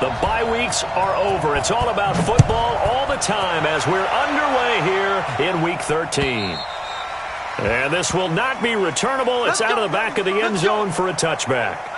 The bye weeks are over. It's all about football all the time as we're underway here in Week 13. And this will not be returnable. It's out of the back of the end zone for a touchback.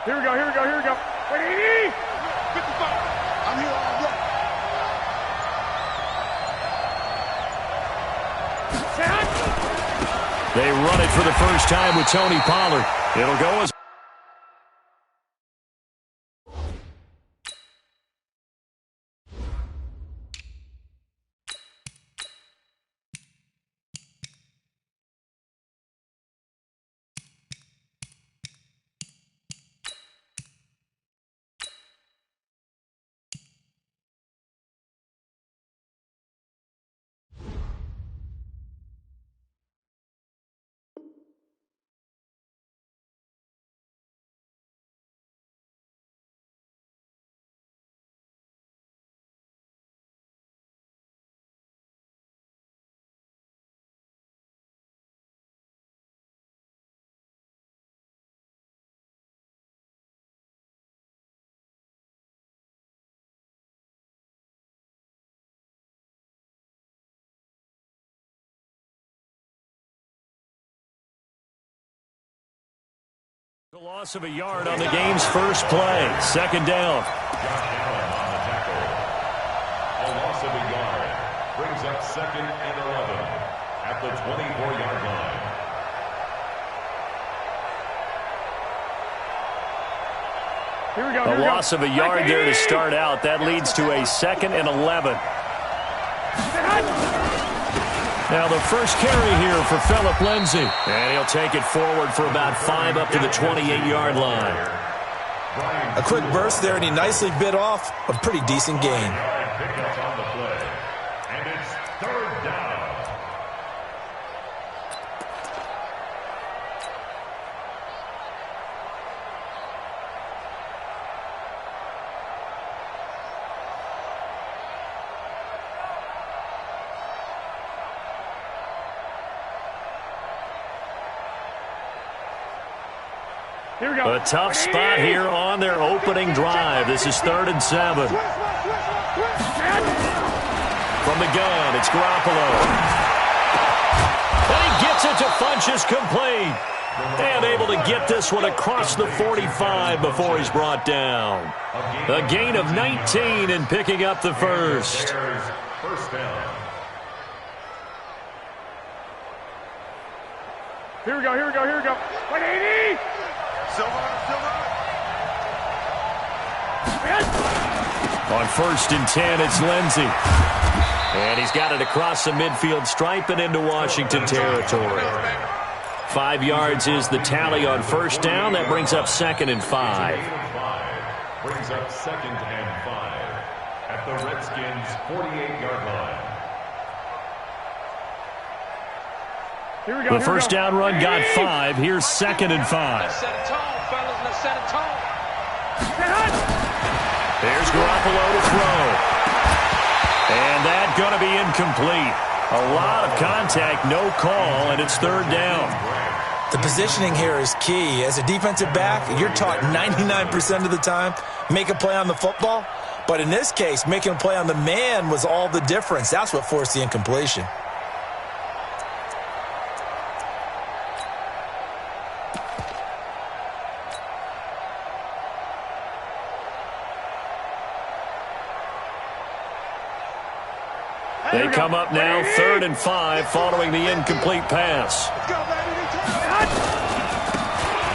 Here we go. Wait, 80! 55. I'm here all day. They run it for the first time with Tony Pollard. It'll go as the loss of a yard on the game's first play. Second down. A loss of a yard brings up 2nd and 11 at the 24-yard line. Here we go. A loss of a yard there to start out. That leads to a 2nd and 11. Now the first carry here for Phillip Lindsay. And he'll take it forward for about 5 up to the 28-yard line. A quick burst there, and he nicely bit off a pretty decent gain. Pickup on the play. And it's 3rd down. Here we go. A tough spot here on their opening drive. This is 3rd and 7. From the gun, it's Garoppolo. And he gets it to Funchess complete. And able to get this one across the 45 before he's brought down. A gain of 19 and picking up the first. First down. Here we go. Wait, 80! On 1st and 10, it's Lindsay. And he's got it across the midfield stripe and into Washington territory. 5 yards is the tally on 1st down. That brings up 2nd and 5. Brings up 2nd and 5 at the Redskins' 48-yard line. The first down run got 5. Here's 2nd and 5. Set a tone, fellas. Let's set a tone. There's Garoppolo to throw. And that's going to be incomplete. A lot of contact, no call, and it's 3rd down. The positioning here is key. As a defensive back, you're taught 99% of the time, make a play on the football. But in this case, making a play on the man was all the difference. That's what forced the incompletion. They come up now 3rd and 5 following the incomplete pass.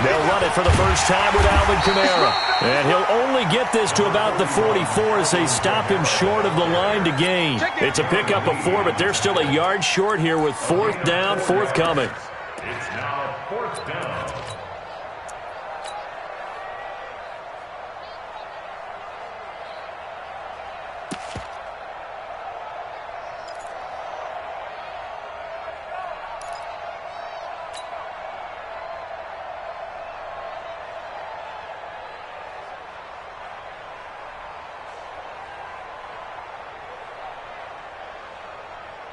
They'll run it for the first time with Alvin Kamara. And he'll only get this to about the 44 as they stop him short of the line to gain. It's a pickup of 4, but they're still a yard short here with 4th down, forthcoming. It's now 4th down.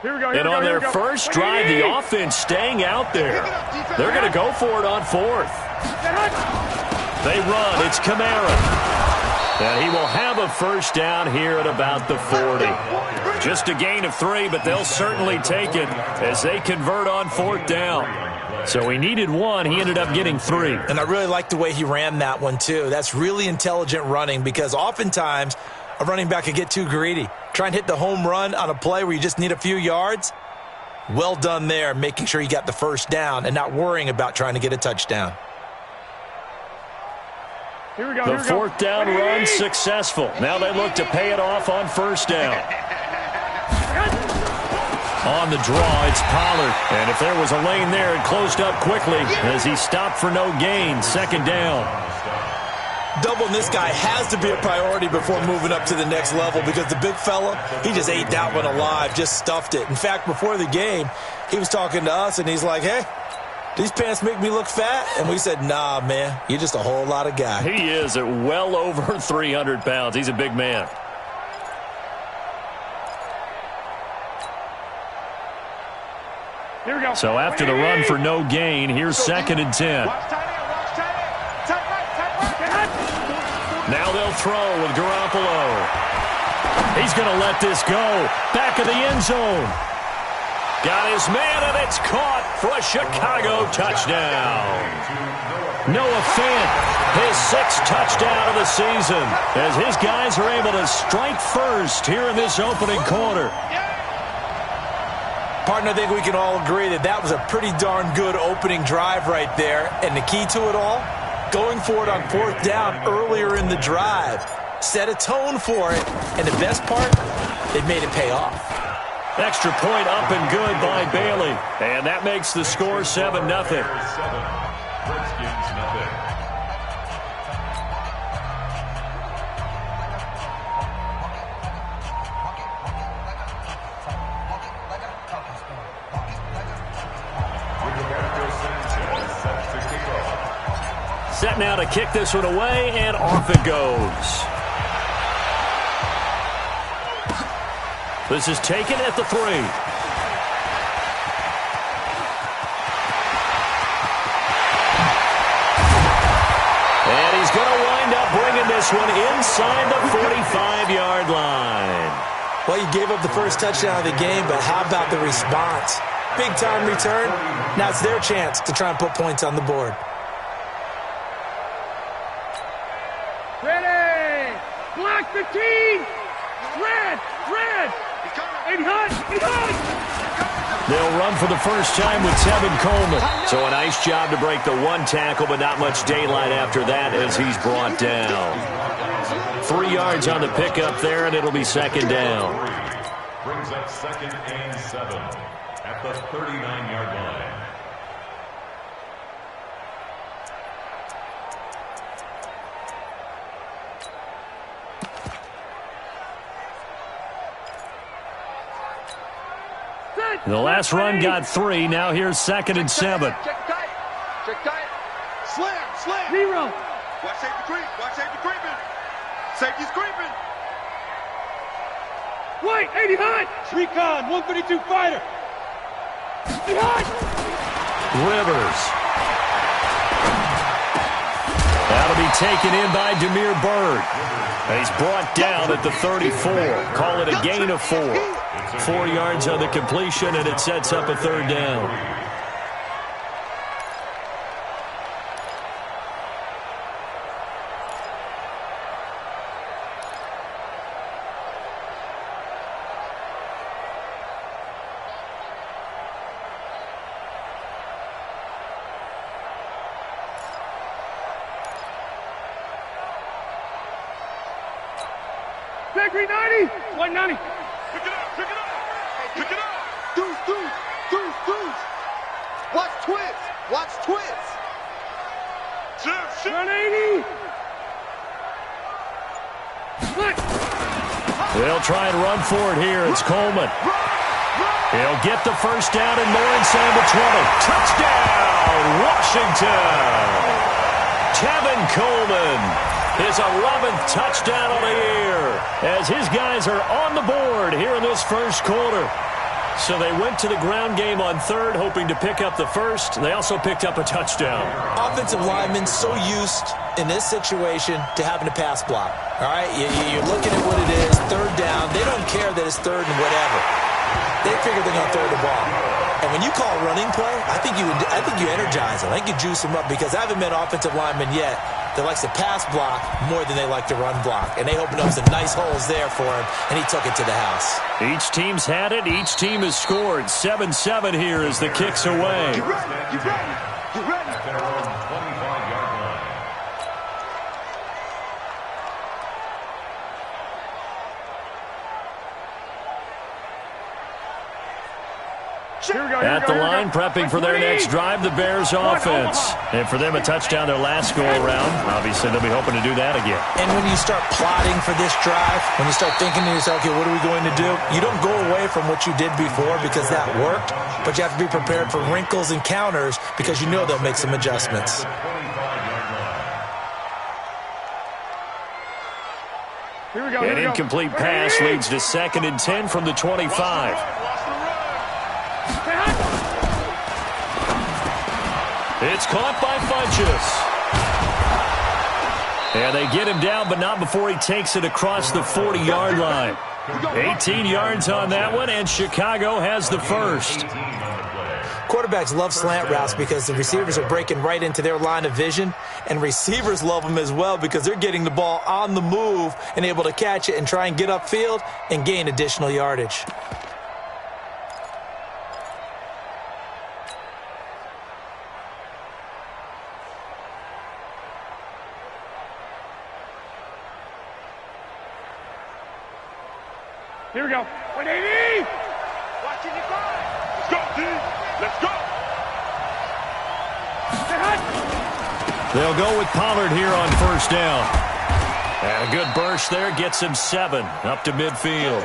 And on their first drive, the offense staying out there. They're going to go for it on 4th. They run. It's Kamara. And he will have a first down here at about the 40. Just a gain of 3, but they'll certainly take it as they convert on 4th down. So he needed 1. He ended up getting 3. And I really like the way he ran that one, too. That's really intelligent running because oftentimes a running back can get too greedy. Try and hit the home run on a play where you just need a few yards. Well done there, making sure you got the first down and not worrying about trying to get a touchdown. The 4th down run successful. Now they look to pay it off on 1st down. On the draw, it's Pollard. And if there was a lane there, it closed up quickly as he stopped for no gain. 2nd down. Doubling this guy has to be a priority before moving up to the next level because the big fella, he just ate that one alive, just stuffed it. In fact, before the game, he was talking to us, and he's like, hey, these pants make me look fat? And we said, nah, man, you're just a whole lot of guy. He is at well over 300 pounds. He's a big man. Here we go. So after the run for no gain, here's 2nd and 10. Now they'll throw with Garoppolo. He's going to let this go. Back of the end zone. Got his man, and it's caught for a Chicago touchdown. Noah Fant, his 6th touchdown of the season, as his guys are able to strike first here in this opening quarter. Partner, I think we can all agree that that was a pretty darn good opening drive right there. And the key to it all, going for it on 4th down earlier in the drive. Set a tone for it. And the best part, it made it pay off. Extra point up and good by Bailey. And that makes the score 7-0. Redskins, nothing. Set now to kick this one away, and off it goes. This is taken at the 3. And he's going to wind up bringing this one inside the 45-yard line. Well, you gave up the first touchdown of the game, but how about the response? Big-time return. Now it's their chance to try and put points on the board. Ready! Block the team! Red! Red! 800! 800! They'll run for the first time with Tevin Coleman. So a nice job to break the 1 tackle, but not much daylight after that as he's brought down. 3 yards on the pickup there, and it'll be 2nd down. Brings up 2nd and 7 at the 39-yard line. The last run got 3. Now here's 2nd and 7. Check tight. Check tight. Slam! Slam! 0! Watch safety creep. Watch safety creeping. Safety's creeping. White! 80 hot! Recon! 132 fighter! 80 hot! Rivers. That'll be taken in by Damiere Byrd. He's brought down at the 34. Call it a gain of 4. 4 yards on the completion, and it sets up a 3rd down. Big 390. 190. Pick it up. Pick it up. Pick it up. Deuce. Watch twist. Watch twist. Shift. 180. Split. They'll try and run for it here. It's Coleman. He'll get the first down and more inside the 20. Touchdown, Washington. Tevin Coleman, his 11th touchdown of the year, as his guys are on the board here in this first quarter. So they went to the ground game on third, hoping to pick up the first. They also picked up a touchdown. Offensive linemen so used in this situation to having to pass block. All right, you're looking at what it is, third down. They don't care that it's third and whatever. They figure they're going to throw the ball. And when you call a running play, I think you energize them. I think you juice them up, because I haven't met an offensive lineman yet that likes to pass block more than they like to run block. And they opened up some nice holes there for him, and he took it to the house. Each team's had it. Each team has scored. 7-7 here as the kick's away. You ready? At their own 25-yard line. At the line, prepping for their next drive, the Bears offense. And for them, a touchdown their last go-around. Obviously, they'll be hoping to do that again. And when you start plotting for this drive, when you start thinking to yourself, okay, what are we going to do? You don't go away from what you did before because that worked, but you have to be prepared for wrinkles and counters because you know they'll make some adjustments. Here we go. An incomplete pass leads to 2nd and 10 from the 25. It's caught by Funchess. And they get him down, but not before he takes it across the 40-yard line. 18 yards on that one, and Chicago has the first. Quarterbacks love slant routes because the receivers are breaking right into their line of vision, and receivers love them as well because they're getting the ball on the move and able to catch it and try and get upfield and gain additional yardage. Here we go. 180. Watching it go. Let's go, D. Let's go. They'll go with Pollard here on first down. And a good burst there gets him 7 up to midfield.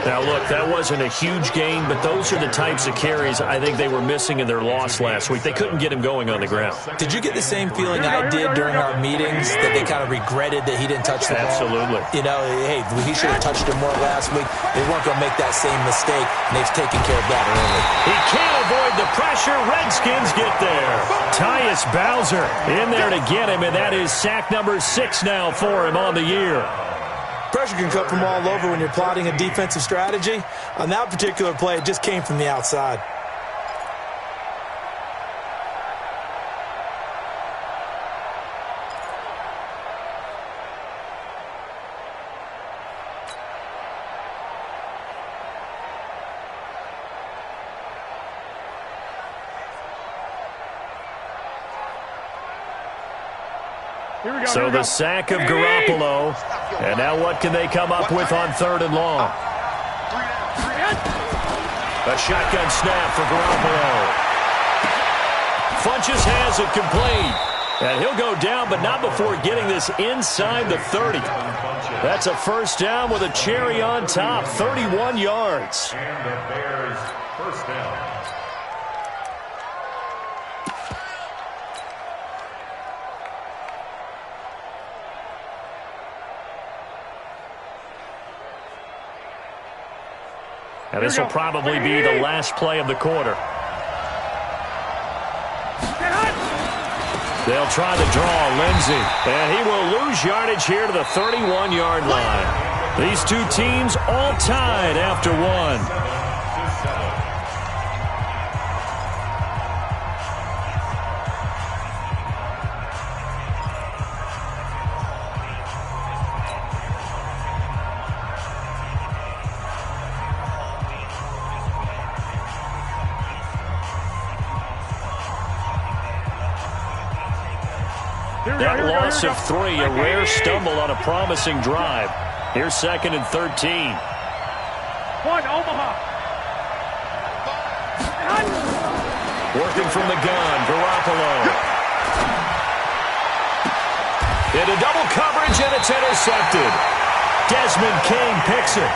Now, look, that wasn't a huge gain, but those are the types of carries I think they were missing in their loss last week. They couldn't get him going on the ground. Did you get the same feeling I did during our meetings, that they kind of regretted that he didn't touch the ball? Absolutely. You know, hey, he should have touched it more last week. They weren't going to make that same mistake, and they've taken care of that early. He can't avoid the pressure. Redskins get there. Tyus Bowser in there to get him, and that is sack number 6 now for him on the year. Pressure can come from all over when you're plotting a defensive strategy. On that particular play, it just came from the outside. So the sack of Garoppolo. And now what can they come up with on 3rd and long? A shotgun snap for Garoppolo. Funchess has it complete. And he'll go down, but not before getting this inside the 30. That's a first down with a cherry on top, 31 yards. And the Bears first down. And this will probably be the last play of the quarter. They'll try to draw Lindsey. And he will lose yardage here to the 31-yard line. These two teams all tied after one. That loss of 3, a rare stumble on a promising drive. Here's 2nd and 13. One, Omaha. Working from the gun, Garoppolo. Into double coverage, and it's intercepted. Desmond King picks it.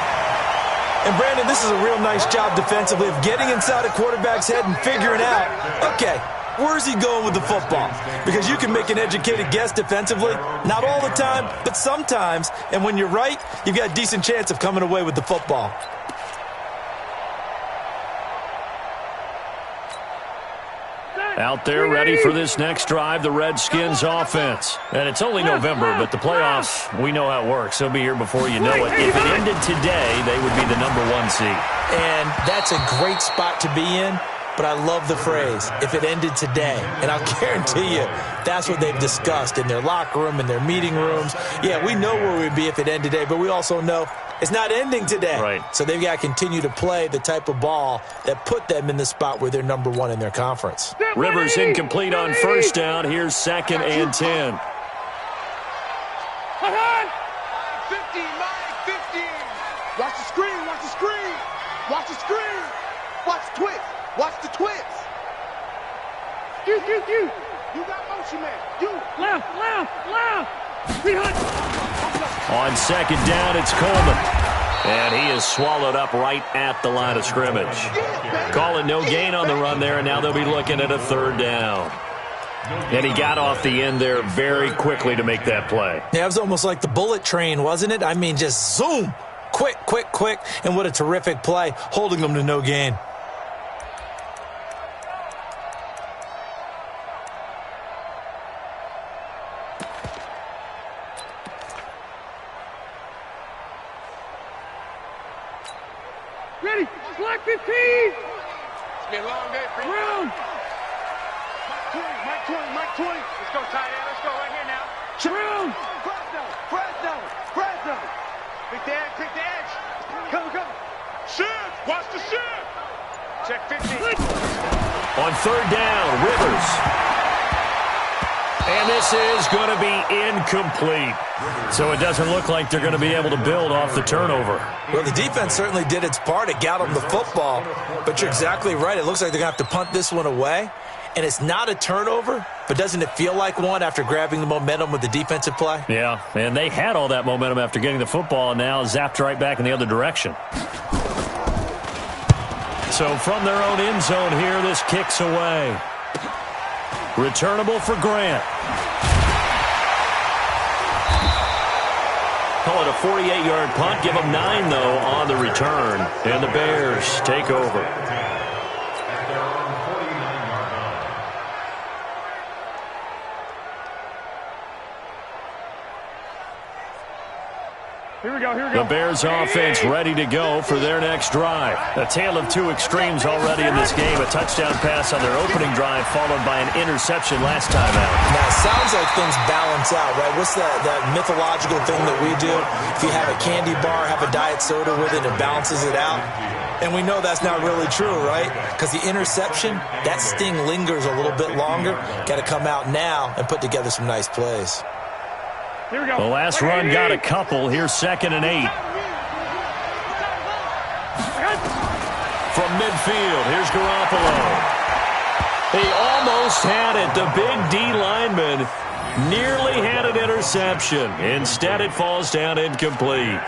And, Brandon, this is a real nice job defensively of getting inside a quarterback's head and figuring out, okay, where's he going with the football? Because you can make an educated guess defensively. Not all the time, but sometimes. And when you're right, you've got a decent chance of coming away with the football. Out there ready for this next drive, the Redskins offense. And it's only November, but the playoffs, we know how it works. They'll be here before you know it. If it ended today, they would be the #1 seed. And that's a great spot to be in, but I love the phrase, if it ended today. And I'll guarantee you, that's what they've discussed in their locker room, in their meeting rooms. Yeah, we know where we'd be if it ended today, but we also know it's not ending today. Right. So they've got to continue to play the type of ball that put them in the spot where they're #1 in their conference. Rivers incomplete on 1st down. Here's 2nd and 10. 15, Mike, 15. Watch the screen, watch the screen. Watch the screen. Watch the twist. Watch the twist. You. You got motion, man. You. Left. Behind. On 2nd down, it's Coleman. And he is swallowed up right at the line of scrimmage. Call it no gain on the run there, and now they'll be looking at a 3rd down. And he got off the end there very quickly to make that play. Yeah, it was almost like the bullet train, wasn't it? I mean, just zoom. Quick. And what a terrific play, holding them to no gain. Ready. Slack 15. It's been a long day for you. Round. Mike 20. Let's go, tight end. Let's go right here now. Round. Fresno. Pick the edge. Come. Shift. Watch the shift. Check 15. On 3rd down, Rivers. And this is going to be incomplete. So it doesn't look like they're going to be able to build off the turnover. Well, the defense certainly did its part. It got them the football. But you're exactly right. It looks like they're going to have to punt this one away. And it's not a turnover, but doesn't it feel like one after grabbing the momentum with the defensive play? Yeah, and they had all that momentum after getting the football and now zapped right back in the other direction. So from their own end zone here, this kicks away. Returnable for Grant. Call it a 48-yard punt. Give them 9, though, on the return. And the Bears take over. Here we go. The Bears offense ready to go for their next drive. A tale of two extremes already in this game. A touchdown pass on their opening drive followed by an interception last time out. Now, it sounds like things balance out, right? What's that mythological thing that we do? If you have a candy bar, have a diet soda with it, it balances it out. And we know that's not really true, right? Because the interception, that sting lingers a little bit longer. Got to come out now and put together some nice plays. Here we go. The last run got a couple. Here's 2nd and 8. From midfield, here's Garoppolo. He almost had it. The big D lineman nearly had an interception. Instead, it falls down incomplete.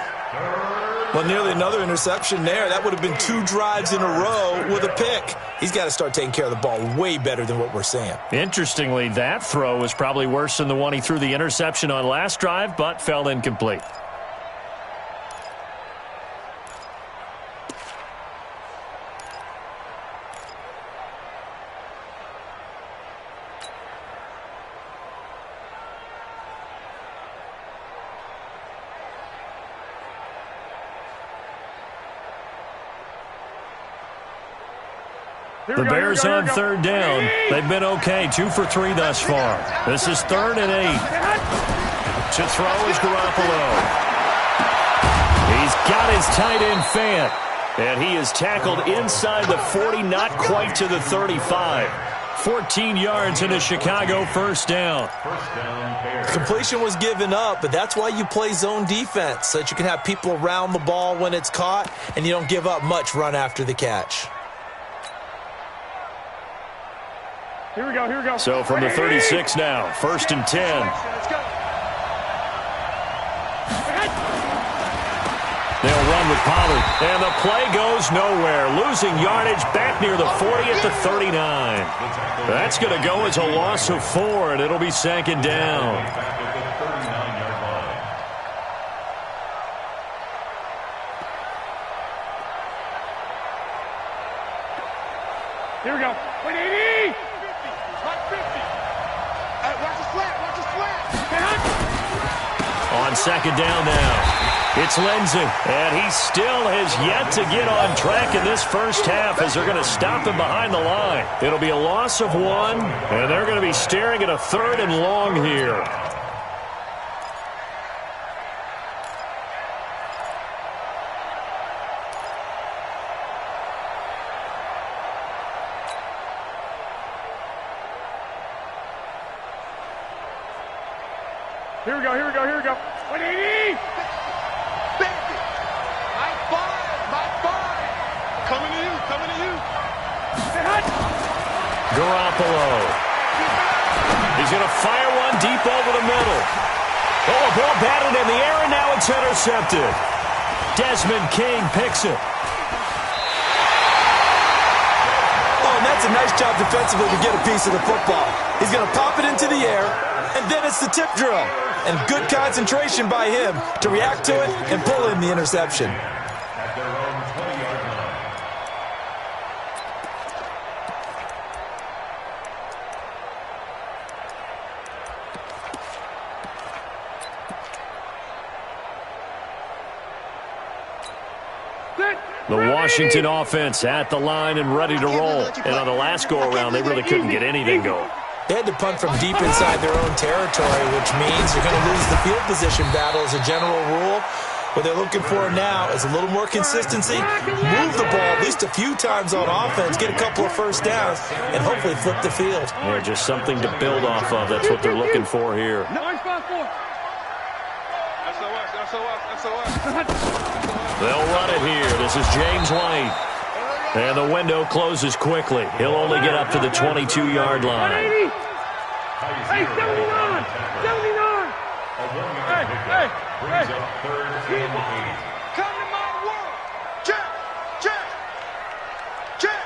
Well, nearly another interception there. That would have been 2 drives in a row with a pick. He's got to start taking care of the ball way better than what we're seeing. Interestingly, that throw was probably worse than the one he threw the interception on last drive, but fell incomplete. The Bears on 3rd down. They've been okay, 2 for 3 thus far. This is 3rd and 8. To throw is Garoppolo. He's got his tight end Fant. And he is tackled inside the 40, not quite to the 35. 14 yards and a Chicago first down. Completion was given up, but that's why you play zone defense, so that you can have people around the ball when it's caught, and you don't give up much run after the catch. Here we go, here we go. So from the 36 now, 1st and 10. Let's go. They'll run with Pollard, and the play goes nowhere. Losing yardage back near the 40 at the 39. That's going to go as a loss of 4, and it'll be 2nd down. Here we go. 180. Like 50. Hey, watch the slant, watch the slant. On 2nd down now. It's Lindsey, and he still has yet to get on track in this first half as they're going to stop him behind the line. It'll be a loss of 1, and they're going to be staring at a 3rd and long here. Here we go, here we go, here we go. 180. Coming to you, coming to you. Garoppolo. He's going to fire one deep over the middle. Oh, a ball batted in the air, and now it's intercepted. Desmond King picks it. Oh, and that's a nice job defensively to get a piece of the football. He's going to pop it into the air, and then it's the tip drill. And good concentration by him to react to it and pull in the interception. At their own 20-yard line. The Washington offense at the line and ready to roll. And on the last go-around, they really couldn't get anything going. They had to punt from deep inside their own territory, which means you're going to lose the field position battle as a general rule. What they're looking for now is a little more consistency, move the ball at least a few times on offense, get a couple of first downs, and hopefully flip the field. Yeah, just something to build off of. That's what they're looking for here. They'll run it here. This is James White. And the window closes quickly. He'll only get up to the 22-yard line. Hey, 79! 79! Hey! Brings up 3rd and 8. Come to my world. Check, check, check.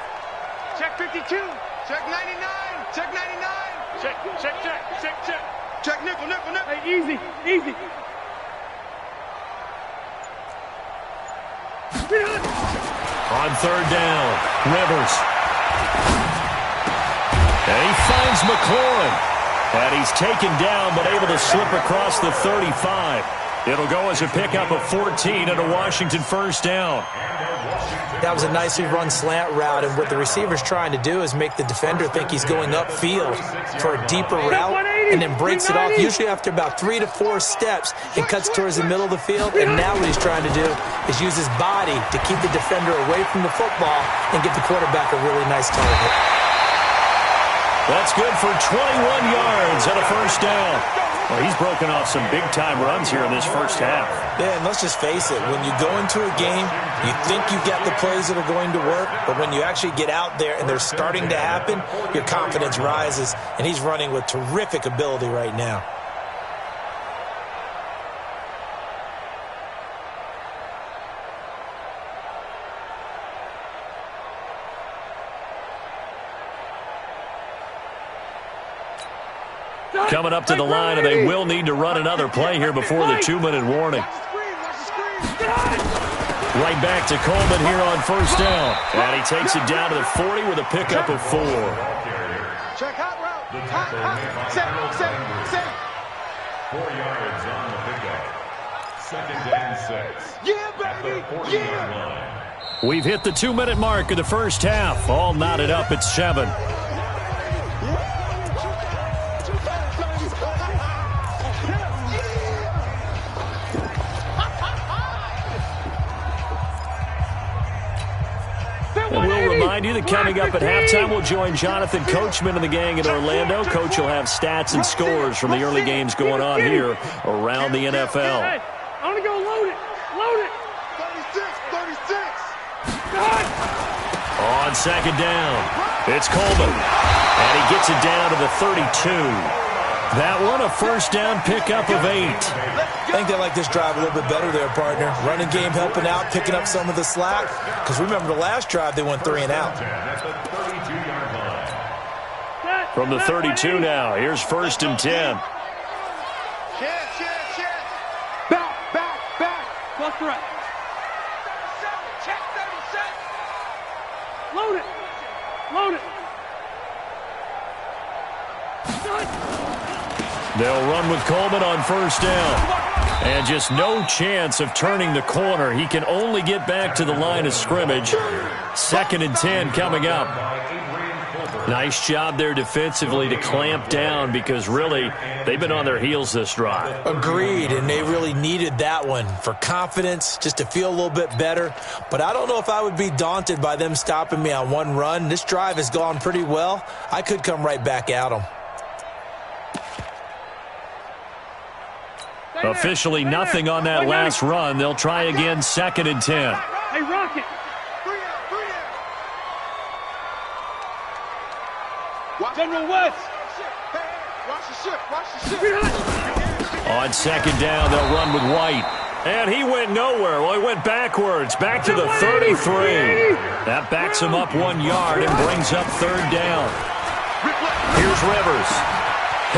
Check 52. Check 99. Check 99. Check. Check nickel, nickel, nickel. Hey, easy, easy. On 3rd down, Rivers. And he finds McLaurin. And he's taken down, but able to slip across the 35. It'll go as a pickup of 14 and a Washington first down. That was a nicely run slant route, and what the receiver's trying to do is make the defender think he's going upfield for a deeper route, and then breaks it off, usually after about 3 to 4 steps, and cuts towards the middle of the field. And now what he's trying to do is use his body to keep the defender away from the football and get the quarterback a really nice target. That's good for 21 yards and a first down. Well, he's broken off some big-time runs here in this first half. Yeah, and let's just face it. When you go into a game, you think you've got the plays that are going to work, but when you actually get out there and they're starting to happen, your confidence rises, and he's running with terrific ability right now. Coming up to the line, and they will need to run another play here before the 2-minute warning. Right back to Coleman here on first down. And he takes it down to the 40 with a pickup of 4. Check hot route. Hot. Set. 4 yards on the pickup. 2nd and 6. Yeah, baby. Yeah. We've hit the 2-minute mark of the first half. All knotted up at 7. remind you that coming up at halftime, we'll join Jonathan Coachman and the gang in Orlando. Coach will have stats and scores from the early games going on here around the NFL. Hey, I want to go load it. Load it. 36. On second down, it's Coleman. And he gets it down to the 32. That one, a first down pickup of 8. I think they like this drive a little bit better there, partner. Running game helping out, picking up some of the slack. Because remember the last drive, they went 3 and out. From the 32 now, here's first and 10. Back. Plus the right. Check 37. Load it. They'll run with Coleman on first down. And just no chance of turning the corner. He can only get back to the line of scrimmage. Second and 10 coming up. Nice job there defensively to clamp down because really they've been on their heels this drive. Agreed, and they really needed that one for confidence, just to feel a little bit better. But I don't know if I would be daunted by them stopping me on one run. This drive has gone pretty well. I could come right back at them. Officially nothing on that last run. They'll try again, second and 10. Hey, Rocket. General West. Watch the ship. On second down, they'll run with White. And he went nowhere. Well, he went backwards, back to the 33. That backs him up 1 yard and brings up third down. Here's Rivers.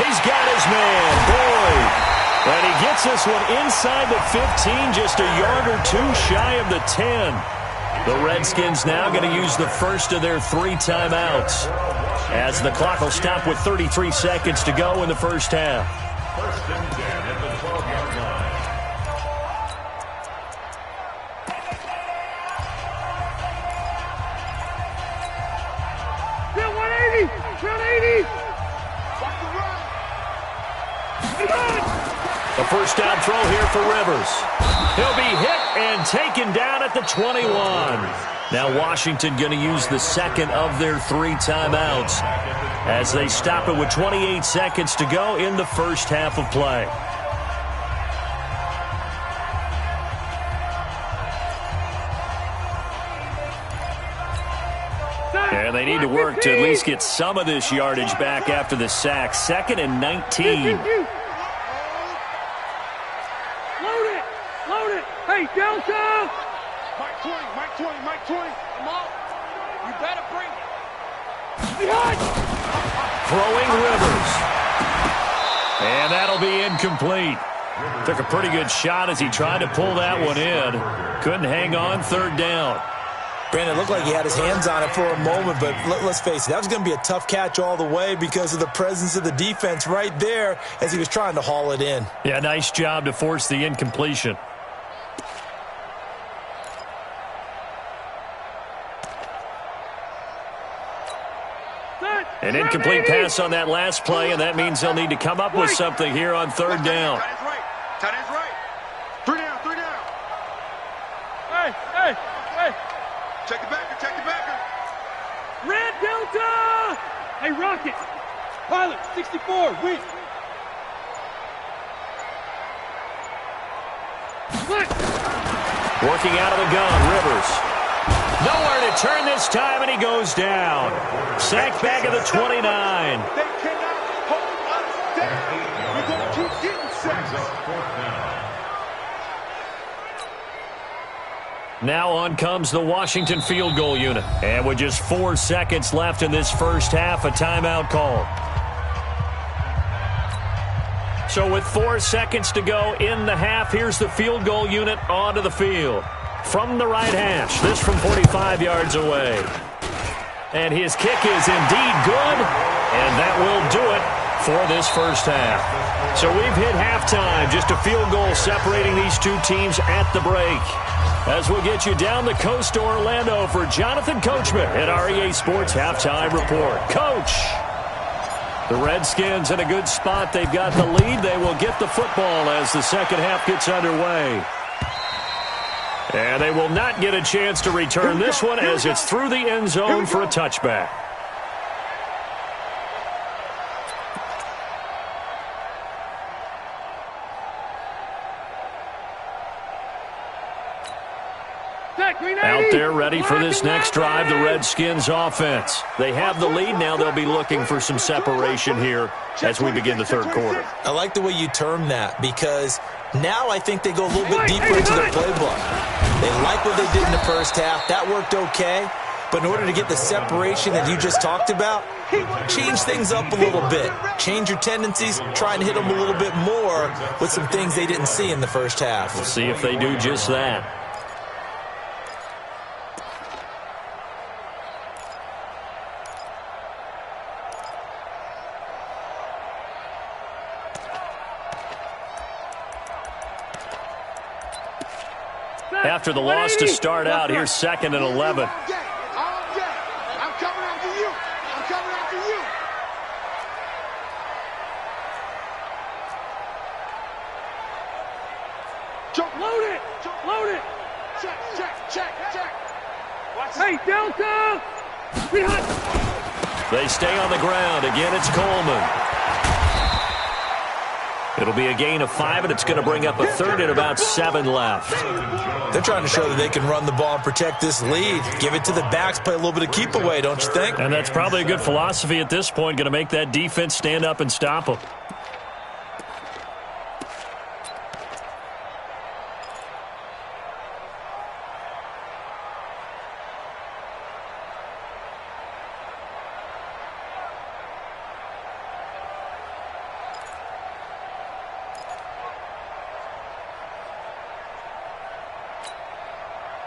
He's got his man, Boyd. And he gets this one inside the 15, just a yard or two shy of the 10. The Redskins now going to use the first of their 3 timeouts, as the clock will stop with 33 seconds to go in the first half. First and 10 at the 12-yard line. Bill 180. 180. Watch the run. The first down throw here for Rivers. He'll be hit and taken down at the 21. Now Washington going to use the second of their 3 timeouts as they stop it with 28 seconds to go in the first half of play. And they need to work to at least get some of this yardage back after the sack. Second and 19. Hey, Delta! Mike 20. Come on. You better bring it. Behind! Throwing Rivers. And that'll be incomplete. Took a pretty good shot as he tried to pull that one in. Couldn't hang on, third down. Brandon, it looked like he had his hands on it for a moment, but let's face it, that was going to be a tough catch all the way because of the presence of the defense right there as he was trying to haul it in. Yeah, nice job to force the incompletion. An incomplete pass on that last play, and that means they'll need to come up with something here on third down. Tight end's right. 3 down. Hey. Check the backer. Red Delta! Hey, Rocket. Pilot, 64, win. Working out of the gun, Rivers. Nowhere to turn this time, and he goes down. Sacked back at the 29. They cannot hold us down. We're going to keep getting sacks. Now on comes the Washington field goal unit. And with just 4 seconds left in this first half, a timeout call. So with 4 seconds to go in the half, here's the field goal unit onto the field. From the right hash, this from 45 yards away. And his kick is indeed good, and that will do it for this first half. So we've hit halftime, just a field goal separating these two teams at the break. As we'll get you down the coast to Orlando for Jonathan Coachman at REA Sports Halftime Report. Coach, the Redskins in a good spot. They've got the lead. They will get the football as the second half gets underway. And they will not get a chance to return this one as it's through the end zone for a touchback. Out there ready for this next drive, the Redskins offense. They have the lead. Now they'll be looking for some separation here as we begin the third quarter. I like the way you term that because now I think they go a little bit deeper into their playbook. They like what they did in the first half. That worked okay. But in order to get the separation that you just talked about, change things up a little bit. Change your tendencies. Try and hit them a little bit more with some things they didn't see in the first half. We'll see if they do just that. After the loss to start out, here's 2nd and 11. I'm coming after you. I'm coming after you. Load it. Load it. Check. Hey, Delta. They stay on the ground. Again, it's Coleman. It'll be a gain of 5, and it's going to bring up a third and about 7 left. They're trying to show that they can run the ball and protect this lead. Give it to the backs, play a little bit of keep away, don't you think? And that's probably a good philosophy at this point, going to make that defense stand up and stop them.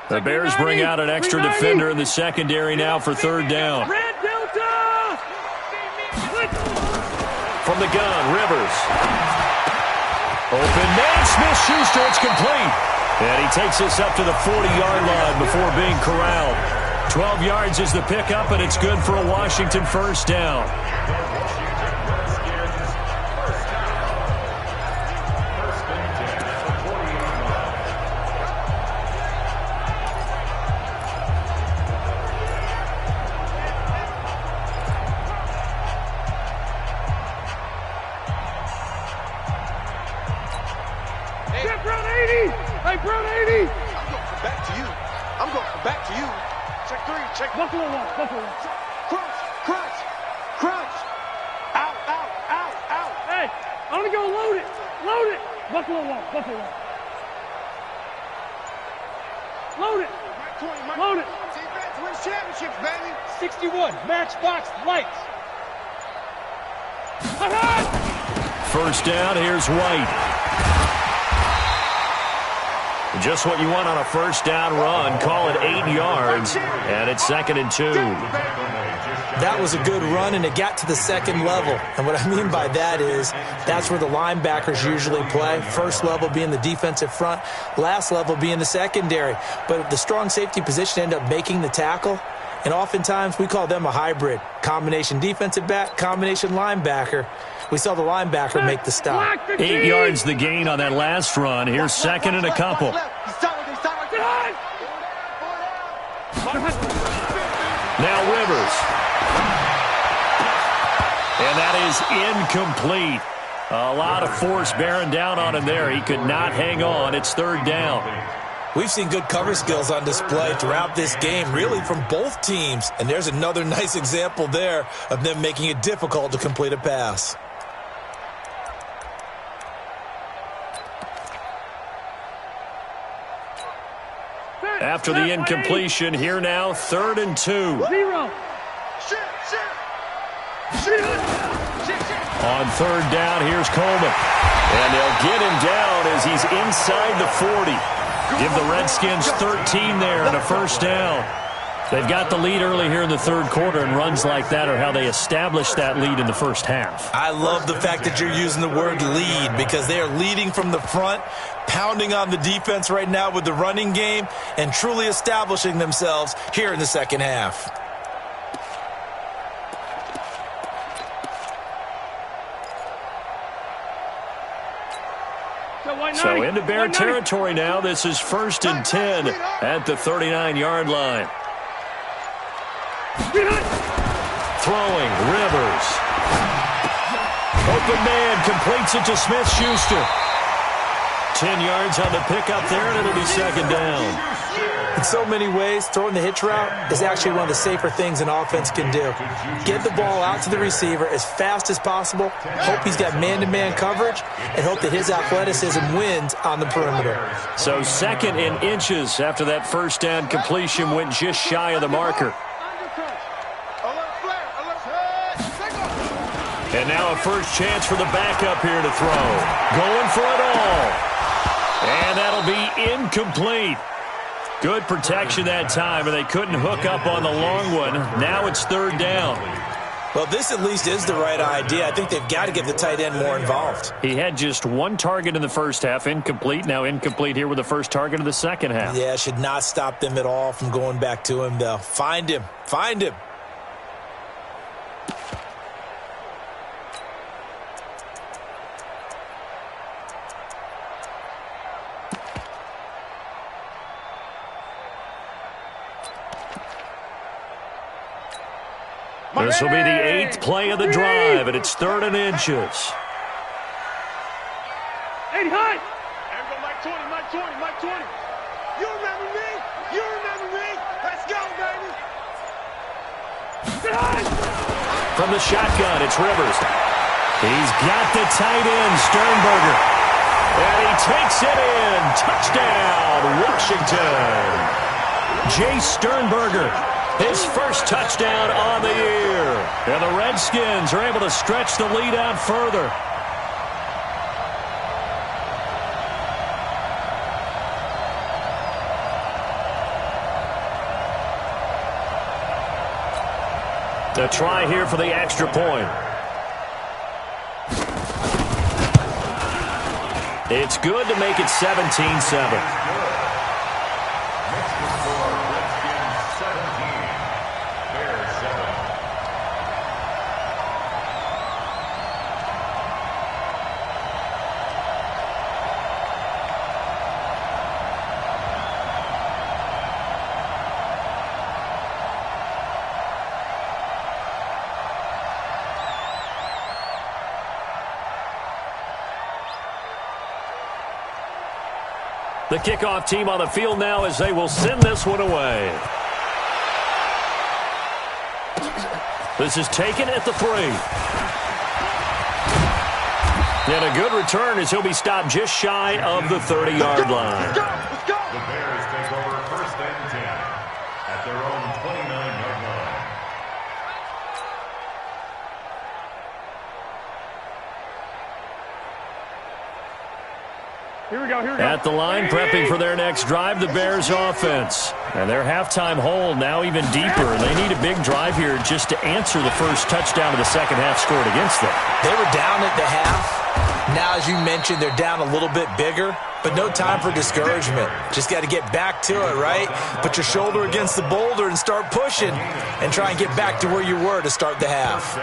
The Bears bring out an extra defender in the secondary now for third down. Red Delta. From the gun, Rivers. Open man, Smith-Schuster, it's complete. And he takes this up to the 40-yard line before being corralled. 12 yards is the pickup, and it's good for a Washington first down. Buffalo one. Crunch. Out. Hey, I'm going to go load it. Buffalo one. Load it. Defense wins championships, baby. 61, matchbox lights. First down, here's White. Just what you want on a first down run. Call it 8 yards, and it's 2nd and 2. That was a good run, and it got to the second level. And what I mean by that is that's where the linebackers usually play. First level being the defensive front, last level being the secondary. But the strong safety position ended up making the tackle, and oftentimes we call them a hybrid. Combination defensive back, combination linebacker. We saw the linebacker make the stop. 8 yards the gain on that last run. Here's 2nd and a couple. Now Rivers. And that is incomplete. A lot of force bearing down on him there. He could not hang on. It's third down. We've seen good cover skills on display throughout this game, really from both teams. And there's another nice example there of them making it difficult to complete a pass. After the incompletion, here now, 3rd and 2. 0. On third down, here's Coleman. And they'll get him down as he's inside the 40. Give the Redskins 13 there and a first down. They've got the lead early here in the third quarter, and runs like that are how they establish that lead in the first half. I love the fact that you're using the word lead because they are leading from the front, pounding on the defense right now with the running game, and truly establishing themselves here in the second half. So into Bear territory now. This is 1st and 10 at the 39-yard line. Throwing, Rivers. Open man, completes it to Smith-Schuster. 10 yards on the pickup there, and it'll be 2nd down. In so many ways, throwing the hitch route is actually one of the safer things an offense can do. Get the ball out to the receiver as fast as possible, hope he's got man-to-man coverage, and hope that his athleticism wins on the perimeter. So 2nd in inches after that 1st down completion went just shy of the marker. And now a first chance for the backup here to throw. Going for it all. And that'll be incomplete. Good protection that time, and they couldn't hook up on the long one. Now it's 3rd down. Well, this at least is the right idea. I think they've got to get the tight end more involved. He had just 1 target in the first half, incomplete. Now incomplete here with the first target of the second half. Yeah, should not stop them at all from going back to him, though. Find him. Find him. This will be the 8th play of the drive, and it's 3rd and inches. 80 high. There we go, Mike 20, Mike 20, Mike 20. You remember me? You remember me? Let's go, baby. Get high. From the shotgun, it's Rivers. He's got the tight end, Sternberger. And he takes it in. Touchdown, Washington. Jay Sternberger. His first touchdown on the year. And the Redskins are able to stretch the lead out further. A try here for the extra point. It's good to make it 17-7. The kickoff team on the field now as they will send this one away. This is taken at the 3. And a good return as he'll be stopped just shy of the 30-yard line. The Bears take over 1st and 10 at their own 29-yard line. Here we go, here we go. At the line, prepping for their next drive, the Bears offense. And their halftime hole now even deeper. They need a big drive here just to answer the first touchdown of the second half scored against them. They were down at the half. Now, as you mentioned, they're down a little bit bigger, but no time for discouragement. Just got to get back to it, right? Put your shoulder against the boulder and start pushing and try and get back to where you were to start the half.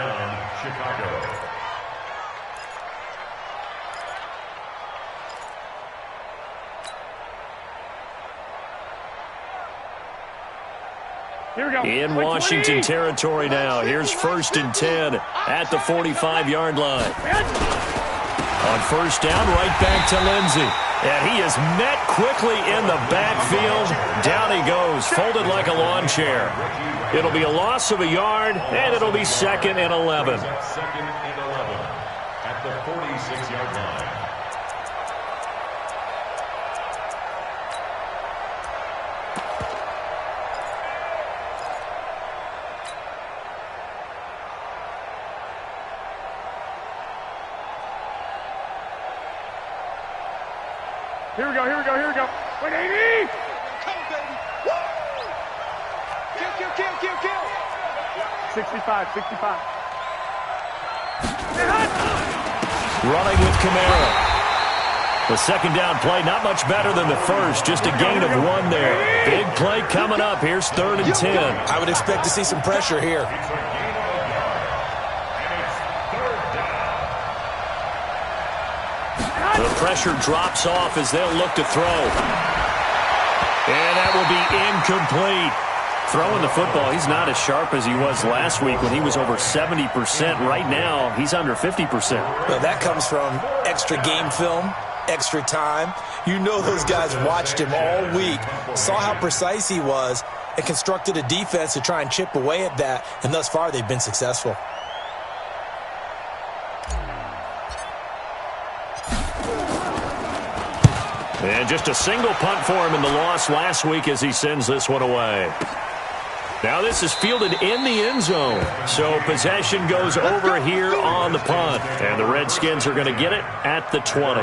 Chicago. Here we go. In Washington territory now. Here's 1st and 10 at the 45-yard line. On 1st down, right back to Lindsey. And he is met quickly in the backfield. Down he goes, folded like a lawn chair. It'll be a loss of a yard, and it'll be 2nd and 11. 2nd and 11 at the 46-yard line. Here we go, here we go, here we go. Wait, 80! Come, baby. Woo! Kill. 65, 65. Running with Kamara. The 2nd down play, not much better than the first, just a gain of 1 there. Big play coming up. Here's 3rd and 10. I would expect to see some pressure here. The pressure drops off as they'll look to throw. And that will be incomplete. Throwing the football, he's not as sharp as he was last week when he was over 70%. Right now, he's under 50%. Well, that comes from extra game film, extra time. You know those guys watched him all week, saw how precise he was, and constructed a defense to try and chip away at that, and thus far they've been successful. And just a single punt for him in the loss last week as he sends this one away. Now this is fielded in the end zone. So possession goes over here on the punt. And the Redskins are going to get it at the 20.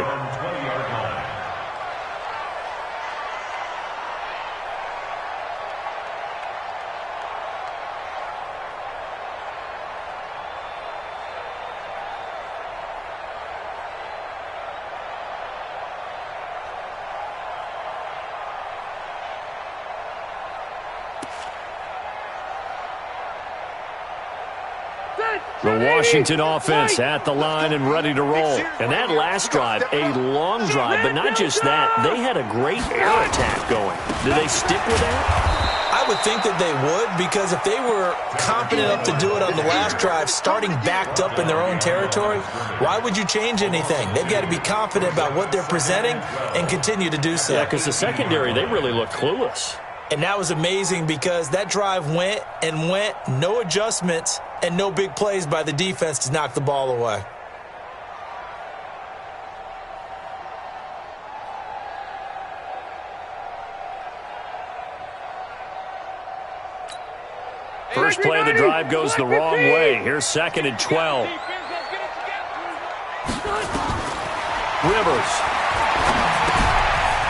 The Washington offense at the line and ready to roll. And that last drive, a long drive, but not just that. They had a great air attack going. Did they stick with that? I would think that they would, because if they were confident enough to do it on the last drive, starting backed up in their own territory, why would you change anything? They've got to be confident about what they're presenting and continue to do so. Yeah, because the secondary, they really look clueless. And that was amazing because that drive went and went, no adjustments, and no big plays by the defense to knock the ball away. First play of the drive goes the wrong way. Here's 2nd and 12. Rivers.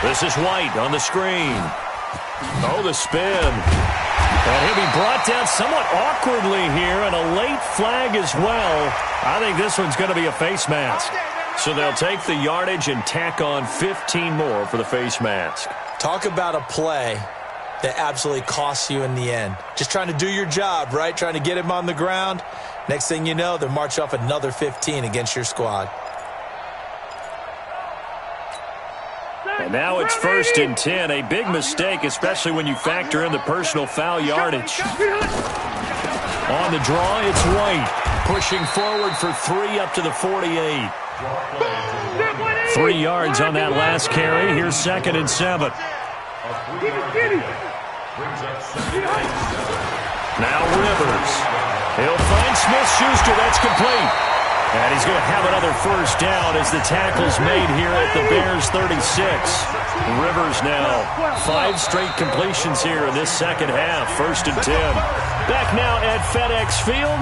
This is White on the screen. Oh, the spin. And he'll be brought down somewhat awkwardly here, and a late flag as well. I think this one's going to be a face mask. So they'll take the yardage and tack on 15 more for the face mask. Talk about a play that absolutely costs you in the end. Just trying to do your job, right? Trying to get him on the ground. Next thing you know, they'll march off another 15 against your squad. And now it's 1st and 10. A big mistake, especially when you factor in the personal foul yardage. On the draw, it's White. Pushing forward for 3 up to the 48. 3 yards on that last carry. Here's 2nd and 7. Now Rivers. He'll find Smith-Schuster. That's complete. And he's going to have another first down as the tackle's made here at the Bears' 36. Rivers now 5 straight completions here in this second half. 1st and 10. Back now at FedEx Field.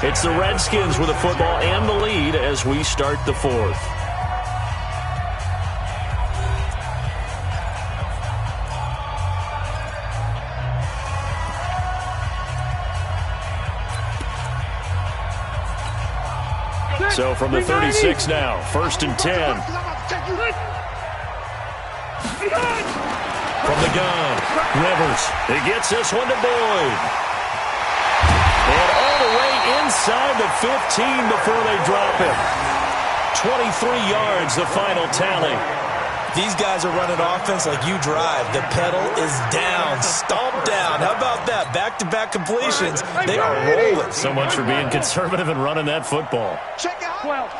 It's the Redskins with the football and the lead as we start the 4th. So from the 36 now, 1st and 10. From the gun, Rivers. He gets this one to Boyd. And all the way inside the 15 before they drop him. 23 yards, the final tally. These guys are running offense like you drive. The pedal is down, stomped down. How about that? Back-to-back completions. They are rolling. So much for being conservative and running that football. Check it out. 12.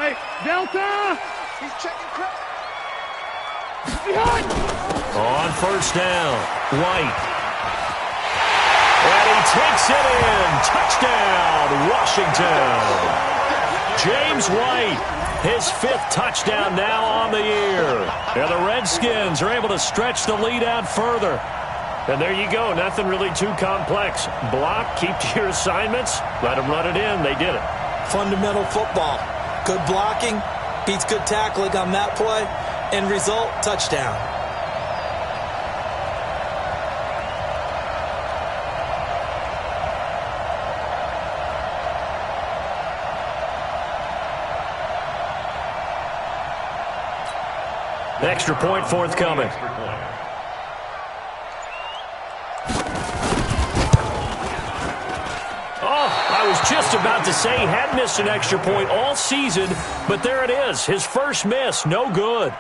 Hey, Delta! He's checking crap. On 1st down, White. And he takes it in. Touchdown, Washington. James White, his 5th touchdown now on the year. And the Redskins are able to stretch the lead out further. And there you go, nothing really too complex. Block, keep to your assignments, let them run it in. They did it. Fundamental football. Good blocking, beats good tackling on that play. End result, touchdown. Extra point forthcoming. Oh, a I was just about to say he had missed an extra point all season, but there it is. His first miss, no good.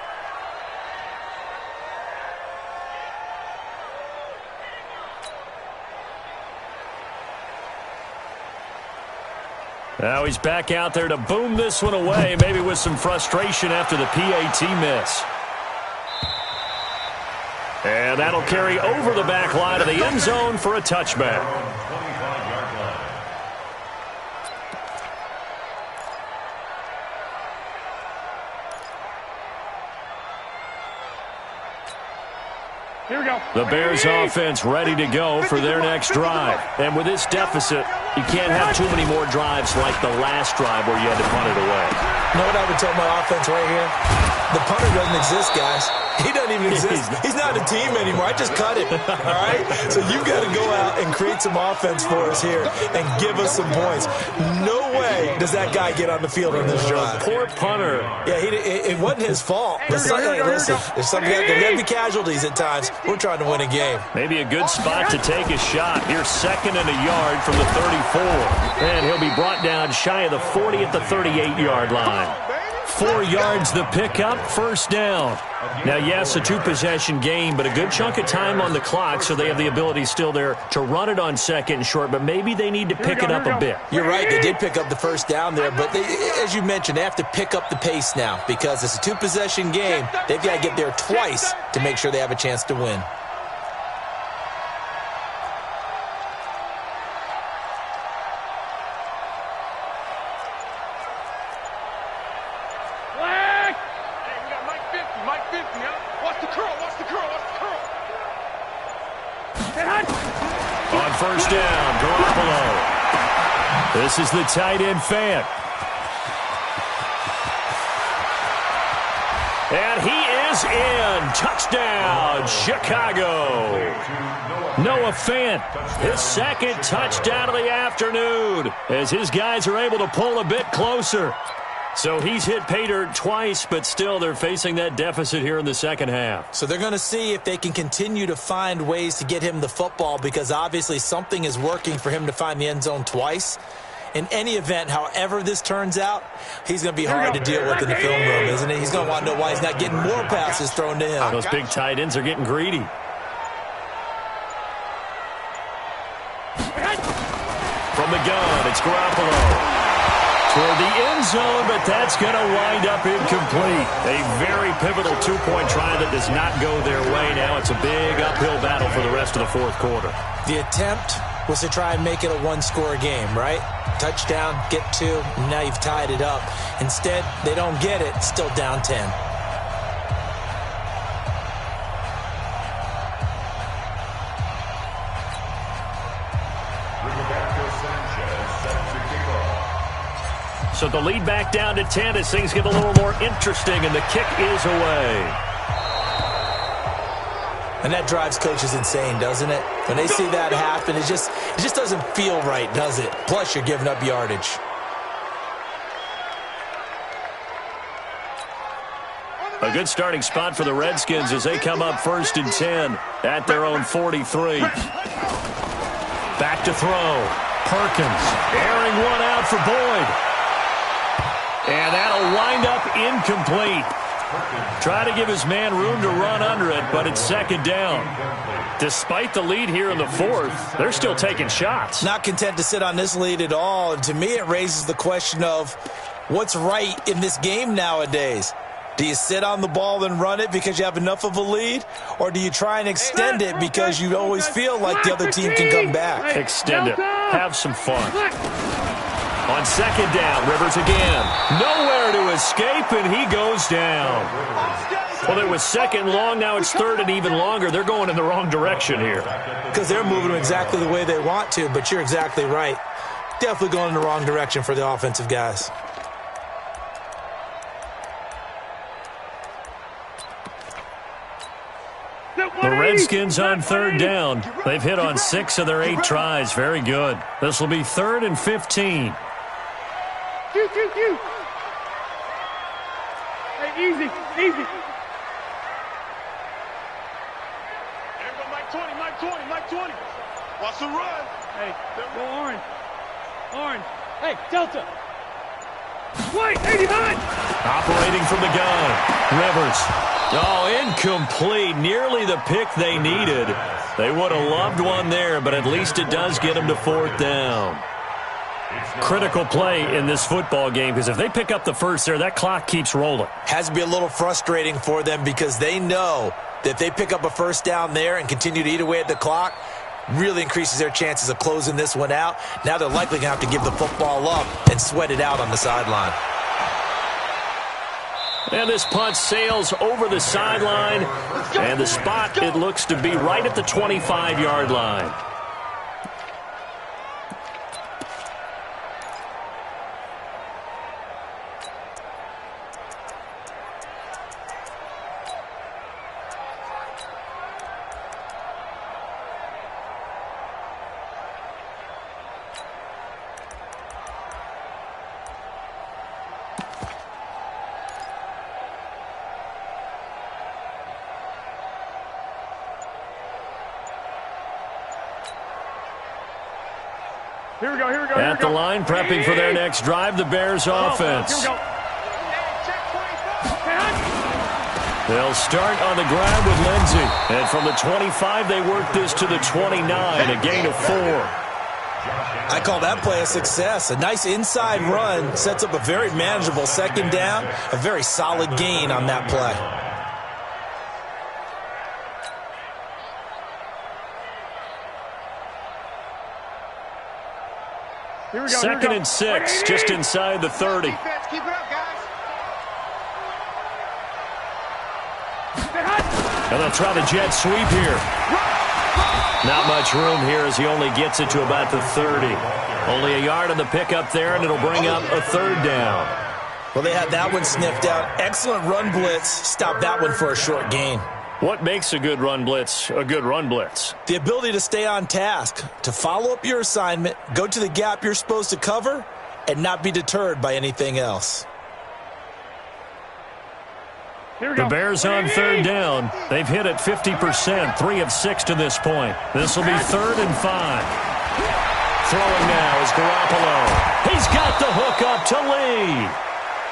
Now he's back out there to boom this one away, maybe with some frustration after the PAT miss. And that'll carry over the back line of the end zone for a touchback. Here we go. The Bears offense ready to go for their next drive. And with this deficit, you can't have too many more drives like the last drive where you had to punt it away. You know what I would tell my offense right here? The punter doesn't exist, guys. He doesn't even exist. He's not a team anymore. I just cut him, all right? So you've got to go out and create some offense for us here and give us some points. No way does that guy get on the field on this drive. Poor punter. Yeah, it wasn't his fault. But listen, there's going to be casualties at times. We're trying to win a game. Maybe a good spot to take a shot. Here's 2nd and a yard from the 34. And he'll be brought down shy of the 40 at the 38-yard line. 4 yards the pickup, first down. Now, yes, a 2-possession game, but a good chunk of time on the clock, so they have the ability still there to run it on 2nd and short, but maybe they need to pick it up a bit. You're right. They did pick up the first down there, but as you mentioned, they have to pick up the pace now because it's a 2-possession game. They've got to get there twice to make sure they have a chance to win. On first down, Garoppolo. This is the tight end Fant. And he is in. Touchdown, Chicago. Noah Fant, his 2nd touchdown of the afternoon as his guys are able to pull a bit closer. So he's hit pay dirt twice, but still they're facing that deficit here in the second half. So they're going to see if they can continue to find ways to get him the football because obviously something is working for him to find the end zone twice. In any event, however this turns out, he's going to be hard to deal with in the film room, isn't he? He's going to want to know why he's not getting more passes thrown to him. Those big tight ends are getting greedy. From the gun, it's Garoppolo. Toward the end zone, but that's going to wind up incomplete. A very pivotal 2-point try that does not go their way. Now it's a big uphill battle for the rest of the 4th quarter. The attempt was to try and make it a 1-score game, right? Touchdown, get 2, and now you've tied it up. Instead, they don't get it, still down 10. So the lead back down to 10 as things get a little more interesting, and the kick is away. And that drives coaches insane, doesn't it? When they see that happen, it just doesn't feel right, does it? Plus, you're giving up yardage. A good starting spot for the Redskins as they come up 1st and 10 at their own 43. Back to throw. Perkins airing one out for Boyd. And that'll wind up incomplete. Try to give his man room to run under it, but it's 2nd down. Despite the lead here in the 4th, they're still taking shots. Not content to sit on this lead at all. And to me, it raises the question of what's right in this game nowadays. Do you sit on the ball and run it because you have enough of a lead? Or do you try and extend it because you always feel like the other team can come back? Extend it. Have some fun. On 2nd down, Rivers again. Nowhere to escape, and he goes down. Well, it was 2nd long. Now it's 3rd and even longer. They're going in the wrong direction here. Because they're moving them exactly the way they want to, but you're exactly right. Definitely going in the wrong direction for the offensive guys. The Redskins on 3rd down. They've hit on 6 of their 8 tries. Very good. This will be 3rd and 15. Hey, easy. There go Mike 20. Watch the run. Hey, go orange. Orange. Hey, Delta. White, 89. Operating from the gun. Rivers. Oh, incomplete. Nearly the pick they needed. They would have loved one there, but at least it does get them to 4th down. Critical play in this football game, because if they pick up the first there, that clock keeps rolling. Has to be a little frustrating for them because they know that if they pick up a first down there and continue to eat away at the clock, really increases their chances of closing this one out. Now they're likely going to have to give the football up and sweat it out on the sideline. And this punt sails over the sideline, and the spot, it looks to be right at the 25-yard line. Here we go. At the line, prepping for their next drive, the Bears offense. They'll start on the ground with Lindsey. And from the 25, they work this to the 29, a gain of 4. I call that play a success. A nice inside run sets up a very manageable second down, a very solid gain on that play. Second and 6, just inside the 30. Keep it up, guys. And they'll try the jet sweep here. Not much room here as he only gets it to about the 30. Only a yard on the pickup there, and it'll bring up a 3rd down. Well, they had that one sniffed out. Excellent run blitz. Stop that one for a short gain. What makes a good run blitz a good run blitz? The ability to stay on task, to follow up your assignment, go to the gap you're supposed to cover, and not be deterred by anything else. The Bears on 3rd down. They've hit it 50%, 3 of 6 to this point. This will be 3rd and 5. Throwing now is Garoppolo. He's got the hook up to Lee.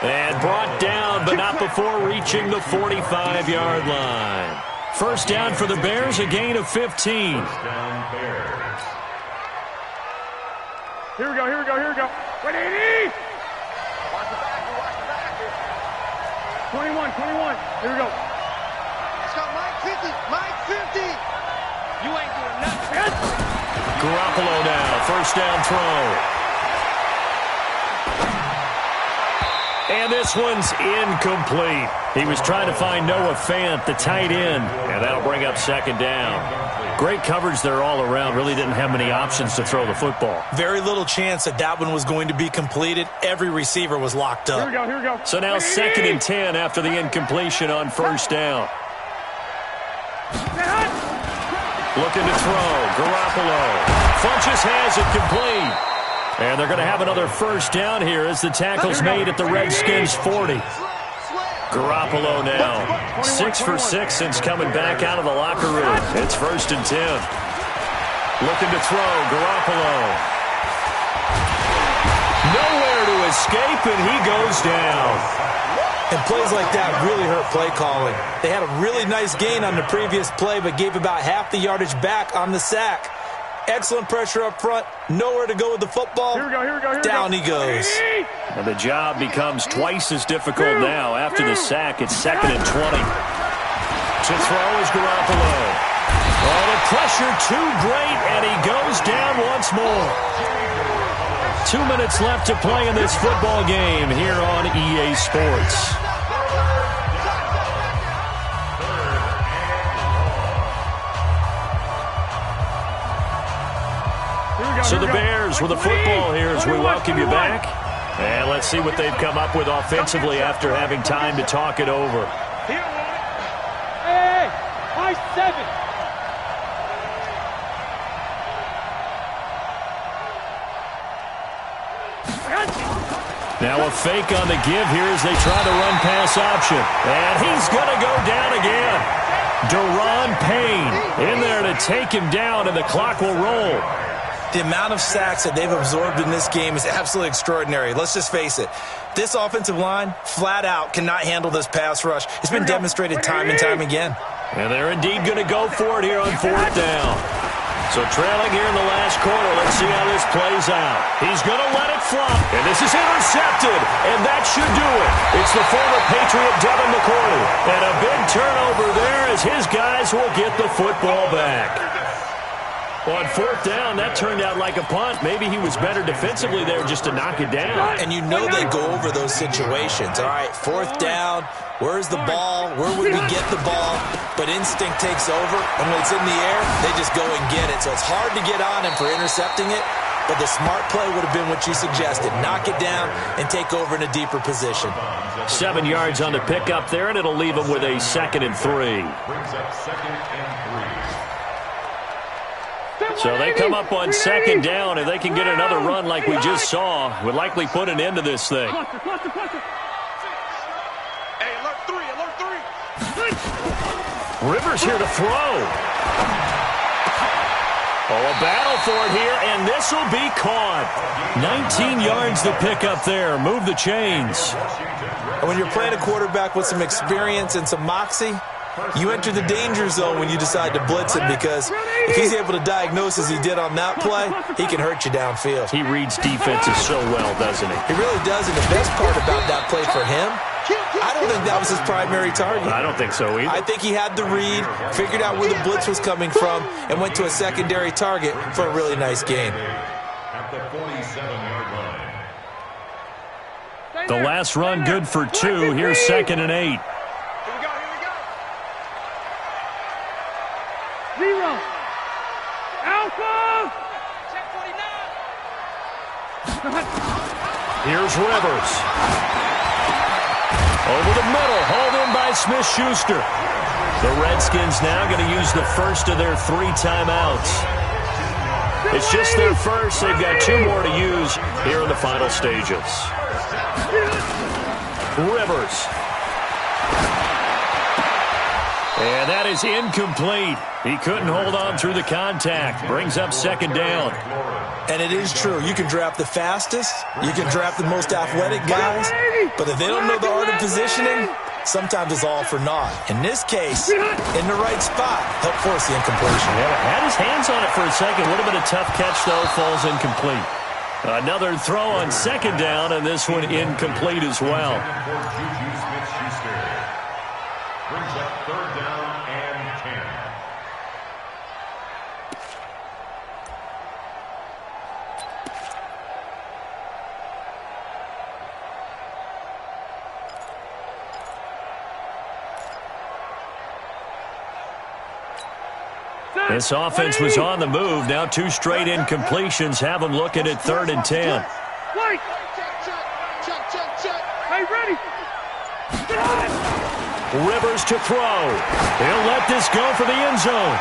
And brought down, but not before reaching the 45-yard line. First down for the Bears, a gain of 15. Here we go. 180. Watch the back. 21. Here we go. Let's go, Mike 50. Mike 50. You ain't doing nothing. Garoppolo now, first down throw. And this one's incomplete. He was trying to find Noah Fant, the tight end, and that'll bring up 2nd down. Great coverage there all around. Really didn't have many options to throw the football. Very little chance that one was going to be completed. Every receiver was locked up. Here we go. So now 2nd and 10 after the incompletion on first down. Looking to throw. Garoppolo. Funches has it complete. And they're going to have another first down here as the tackle's made at the Redskins' 40. Garoppolo now. 6 for 6 since coming back out of the locker room. It's 1st and 10. Looking to throw. Garoppolo. Nowhere to escape, and he goes down. And plays like that really hurt play calling. They had a really nice gain on the previous play, but gave about half the yardage back on the sack. Excellent pressure up front. Nowhere to go with the football. Here we go. Down he goes. And the job becomes twice as difficult now. After the sack, it's 2nd and 20. To throw is Garoppolo. Oh, the pressure too great, and he goes down once more. 2 minutes left to play in this football game here on EA Sports. So the Bears with the football here as we welcome you back. And let's see what they've come up with offensively after having time to talk it over. Hey, high 7. Now a fake on the give here as they try to run pass option. And he's going to go down again. Daron Payne in there to take him down, and the clock will roll. The amount of sacks that they've absorbed in this game is absolutely extraordinary. Let's just face it. This offensive line, flat out, cannot handle this pass rush. It's been demonstrated time and time again. And they're indeed going to go for it here on 4th down. So trailing here in the last quarter, let's see how this plays out. He's going to let it flop, and this is intercepted, and that should do it. It's the former Patriot Devin McCourty, and a big turnover there as his guys will get the football back. On 4th down, that turned out like a punt. Maybe he was better defensively there just to knock it down. And you know they go over those situations. All right, 4th down, where's the ball? Where would we get the ball? But instinct takes over, and when it's in the air, they just go and get it. So it's hard to get on him for intercepting it, but the smart play would have been what you suggested. Knock it down and take over in a deeper position. 7 yards on the pickup there, and it'll leave him with a 2nd and 3. Brings up 2nd and 3. So they come up on 2nd down. If they can get another run like we just saw, would likely put an end to this thing. Hey, alert 3, alert 3. Rivers here to throw. Oh, a battle for it here, and this will be caught. 19 yards to pick up there. Move the chains. And when you're playing a quarterback with some experience and some moxie, you enter the danger zone when you decide to blitz him, because if he's able to diagnose as he did on that play, he can hurt you downfield. He reads defenses so well, doesn't he? He really does, and the best part about that play for him, I don't think that was his primary target. I don't think so either. I think he had the read, figured out where the blitz was coming from, and went to a secondary target for a really nice gain. At the 47-yard line. The last run good for 2. Here's 2nd and 8. Zero. Alpha. Here's Rivers. Over the middle, hauled in by Smith-Schuster. The Redskins now going to use the first of their 3 timeouts. It's just their first. They've got 2 more to use here in the final stages. Rivers. And that is incomplete. He couldn't hold on through the contact. Brings up 2nd down. And it is true. You can draft the fastest. You can draft the most athletic guys. But if they don't know the art of positioning, sometimes it's all for naught. In this case, in the right spot, helped force the incompletion. Yeah, had his hands on it for a second. Would have been a tough catch, though. Falls incomplete. Another throw on 2nd down, and this one incomplete as well. Brings up 3rd down and 10. This offense was on the move. Now 2 straight incompletions have them looking at 3rd and 10. Wait. Hey, ready. Rivers to throw. He'll let this go for the end zone.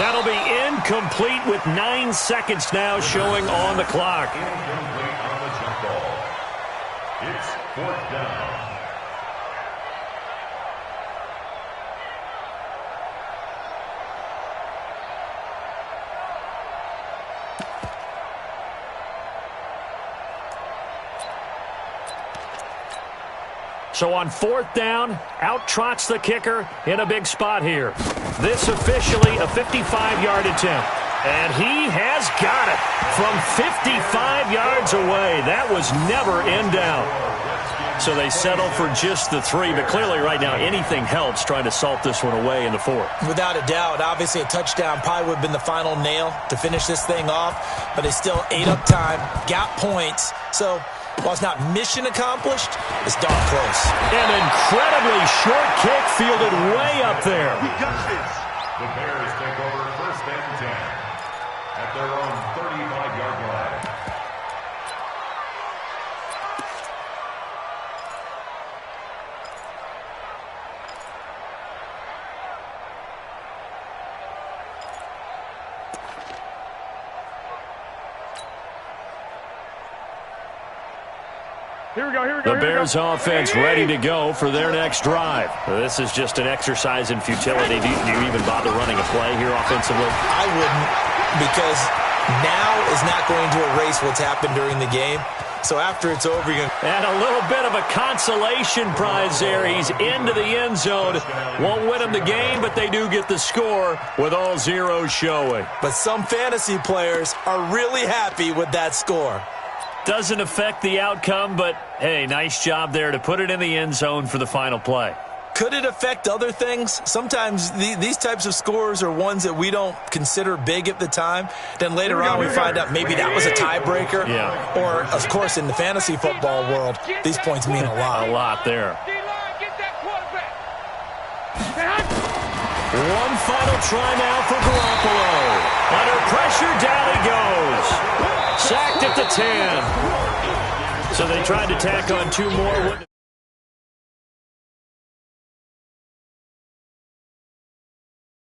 That'll be incomplete with 9 seconds now showing on the clock. Incomplete on the jump ball. It's 4th down. So on 4th down, out trots the kicker in a big spot here. This officially a 55-yard attempt. And he has got it from 55 yards away. That was never in doubt. So they settle for just the 3, but clearly right now anything helps trying to salt this one away in the 4th. Without a doubt, obviously a touchdown probably would have been the final nail to finish this thing off, but they still ate up time, got points. So while it's not mission accomplished, it's darn close. An incredibly short kick fielded way up there. We got this. The Bears take over 1st and 10 at their own 35-yard line. Here we go, here we go. The Bears offense ready to go for their next drive. This is just an exercise in futility. Do you even bother running a play here offensively? I wouldn't, because now is not going to erase what's happened during the game. So after it's over, you're going to... And a little bit of a consolation prize there. He's into the end zone. Won't win him the game, but they do get the score with all zeros showing. But some fantasy players are really happy with that score. Doesn't affect the outcome, but, hey, nice job there to put it in the end zone for the final play. Could it affect other things? Sometimes these types of scores are ones that we don't consider big at the time. Then later on we find out maybe that was a tiebreaker. Yeah. Or, of course, in the fantasy football world, these points mean a lot. A lot there. One final try now for Garoppolo. Under pressure, down he goes. Sacked at the 10. So they tried to tack on two more.